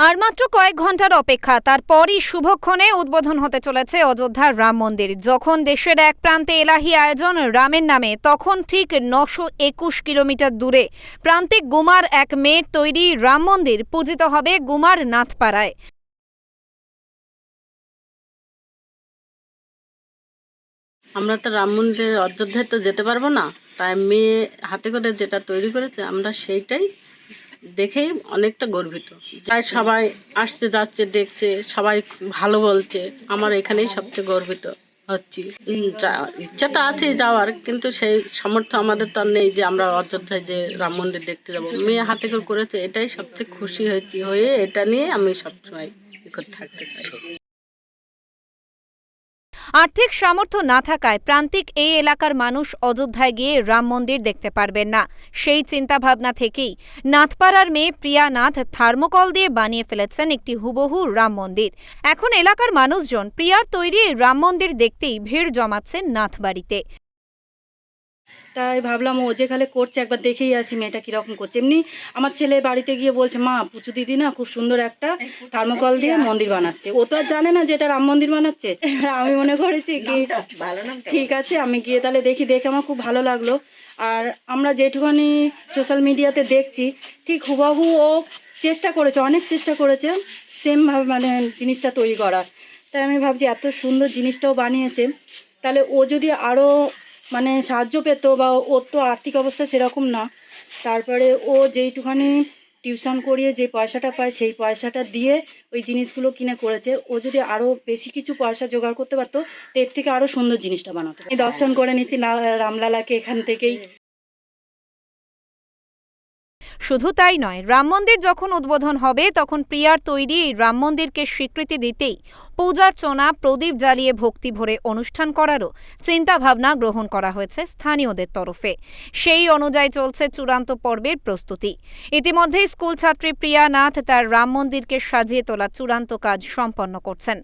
আর মাত্র কয়েক ঘন্টার অপেক্ষা, তারপরই শুভক্ষণে উদ্বোধন হতে চলেছে অযোধ্যার রাম মন্দির। যখন দেশের এক প্রান্তে এলাহি আয়োজন রামের নামে, তখন ঠিক 921 কিলোমিটার দূরে প্রান্তিক গুমার এক মেয়ের তৈরি রাম মন্দির পূজিত হবে গুমার নাথপাড়ায়। আমরা তো রাম মন্দিরের অযোধ্যায় তো যেতে পারবো না, তাই মেয়ে হাতে করে যেটা তৈরি করেছে আমরা সেইটাই দেখেই অনেকটা গর্বিত। তাই সবাই আসতে যাচ্ছে, দেখছে, সবাই ভালো বলছে। আমার এখানেই সবচেয়ে গর্বিত হচ্ছি। ইচ্ছা তো আছে যাওয়ার, কিন্তু সেই সামর্থ্য আমাদের তো আর নেই যে আমরা অযোধ্যায় যে রাম মন্দির দেখতে যাবো। মেয়ে হাতে করে করেছে, এটাই সবচেয়ে খুশি হয়ে এটা নিয়ে আমি সবসময় থাকতে চাই। আর্থিক সামর্থ্য না থাকায় প্রান্তিক এই এলাকার মানুষ অযোধ্যায় গিয়ে রাম মন্দির দেখতে পারবেন না। সেই চিন্তাভাবনা থেকেই নাথপাড়ার মেয়ে প্রিয়া নাথ থার্মোকল দিয়ে বানিয়ে ফেলেছেন একটি হুবহু রাম মন্দির। এখন এলাকার মানুষজন প্রিয়ার তৈরি রাম মন্দির দেখতেই ভিড় জমাচ্ছেন নাথবাড়িতে। তাই ভাবলাম ও যেখানে করছে একবার দেখেই আসি মেয়েটা কীরকম করছে। এমনি আমার ছেলে বাড়িতে গিয়ে বলছে, মা পুচু দিদি না খুব সুন্দর একটা থার্মোকল দিয়ে মন্দির বানাচ্ছে। ও তো আর জানে না যে এটা রাম মন্দির বানাচ্ছে। আমি মনে করেছি কি ঠিক আছে, আমি গিয়ে তাহলে দেখে আমার খুব ভালো লাগলো। আর আমরা যেটুখানি সোশ্যাল মিডিয়াতে দেখছি ঠিক হুবহু ও চেষ্টা করেছে, অনেক চেষ্টা করেছে সেমভাবে মানে জিনিসটা তৈরি করা। তাই আমি ভাবছি এত সুন্দর জিনিসটাও বানিয়েছে, তাহলে ও যদি আরও মানে সাহায্য পেত, বা ওর তো আর্থিক অবস্থা সেরকম না, তারপরে ও যেইটুখানি টিউশন করিয়ে যে পয়সাটা পায় সেই পয়সাটা দিয়ে ওই জিনিসগুলো কিনে করেছে। ও যদি আরও বেশি কিছু পয়সা জোগাড় করতে পারতো তো এর থেকে আরও সুন্দর জিনিসটা বানাতো। আমি দর্শন করে নিচ্ছি রামলালাকে এখান থেকেই। শুধু তাই নয়, রাম মন্দির যখন উদ্বোধন হবে তখন প্রিয়ার তৈরি এই রাম মন্দিরকে স্বীকৃতি দিতেই পূজার্চনা, প্রদীপ জ্বালিয়ে ভক্তি ভরে অনুষ্ঠান করারও চিন্তা ভাবনা গ্রহণ করা হয়েছে স্থানীয়দের তরফে। সেই অনুযায়ী চলছে চূড়ান্ত পর্বের প্রস্তুতি। ইতিমধ্যেই স্কুল ছাত্রী প্রিয়া নাথ তার রাম মন্দিরকে সাজিয়ে তোলা চূড়ান্ত কাজ সম্পন্ন করছেন।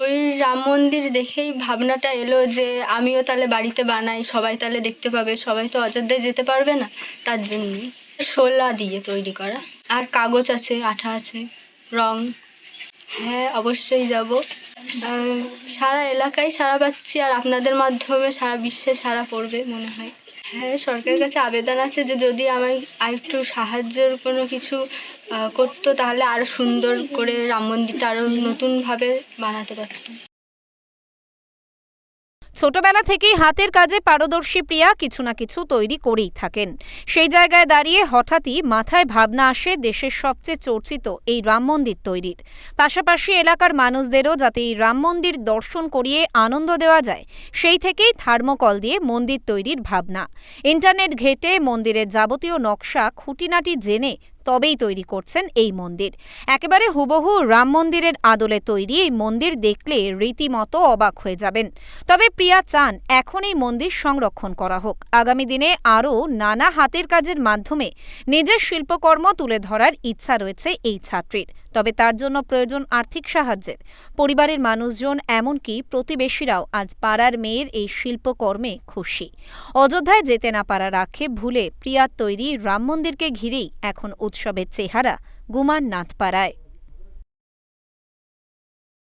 ওই রাম মন্দির দেখেই ভাবনাটা এলো যে আমিও তাহলে বাড়িতে বানাই, সবাই তাহলে দেখতে পাবে। সবাই তো অযোধ্যায় যেতে পারবে না, তার জন্যই শোলা দিয়ে তৈরি করা। আর কাগজ আছে, আঠা আছে, রং। হ্যাঁ, অবশ্যই যাব। সারা এলাকায় সাড়া পাচ্ছি, আর আপনাদের মাধ্যমে সারা বিশ্বে সাড়া পড়বে মনে হয়। হ্যাঁ, সরকারের কাছে আবেদন আছে যে যদি আমায় আরেকটু সাহায্যের কোনো কিছু করতো, তাহলে আরও সুন্দর করে রাম মন্দিরটা আরও নতুনভাবে বানাতে পারতাম। ছোটবেলা থেকেই হাতের কাজে পারদর্শী প্রিয়া কিছু না কিছু তৈরি করেই থাকেন। সেই জায়গায় দাঁড়িয়ে হঠাৎই মাথায় ভাবনা আসে দেশের সবচেয়ে চর্চিত এই রাম মন্দির তৈরির। পাশাপাশি এলাকার মানুষদেরও যাতে এই রাম মন্দির দর্শন করিয়ে আনন্দ দেওয়া যায়, সেই থেকেই থার্মোকল দিয়ে মন্দির তৈরির ভাবনা। ইন্টারনেট ঘেঁটে মন্দিরের যাবতীয় নকশা খুঁটিনাটি জেনে তবেই তৈরি করছেন এই মন্দির। একেবারে হুবহু রাম মন্দিরের আদলে তৈরি এই মন্দির দেখলে রীতিমতো অবাক হয়ে যাবেন। তবে প্রিয়া চান এখন এই মন্দির সংরক্ষণ করা হোক। আগামী দিনে আরও নানা হাতের কাজের মাধ্যমে নিজের শিল্পকর্ম তুলে ধরার ইচ্ছা রয়েছে এই ছাত্রীর। তবে তার জন্য প্রয়োজন আর্থিক সাহায্যের। পরিবারের মানুষজন এমনকি প্রতিবেশীরাও আজ পাড়ার মেয়ের এই শিল্পকর্মে খুশি। অযোধ্যায় যেতে না পারার আক্ষেপ ভুলে প্রিয়ার তৈরি রাম মন্দিরকে ঘিরেই এখন উৎসবের চেহারা গুমার নাথপাড়ায়।